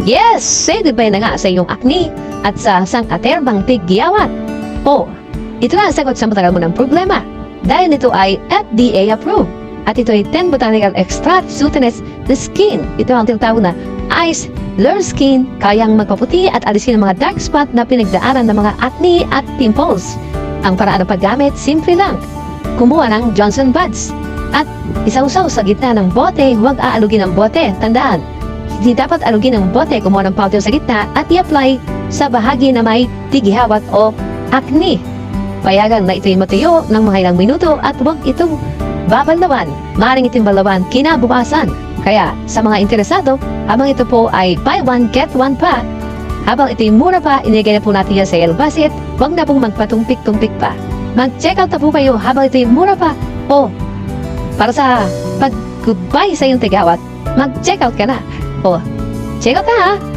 Yes! Say goodbye na nga sa iyong acne at sa sangkaterbang tigyawat. O, ito na ang sagot sa matagal mo ng problema. Dahil ito ay FDA approved. At ito ay 10 botanical extract soothes the skin. Ito ang tinatawag na Ice Lure Skin. Kayang magpaputi at alisin ang mga dark spot na pinagdaanan ng mga acne at pimples. Ang paraan ng paggamit, simple lang. Kumuha ng Johnson Buds at isausaw sa gitna ng bote, huwag aalugin ang bote. Tandaan, hindi dapat alugin ang bote, kumuha ng powder sa gitna at i-apply sa bahagi na may tigihawat o acne. Payagan na ito'y matuyo ng mga ilang minuto at huwag itong babanlawan. Maring itong balawan kinabukasan. Kaya sa mga interesado, habang ito po ay buy one get one pa, habang ito'y mura pa, inigay na po natin yan sa El Basit, huwag na pong magpatumpik-tumpik pa. Mag-check out na po kayo habang ito'y mura pa. O, para sa pag-goodbye sa iyong tigawat, mag-check out ka na. O, check out na ha!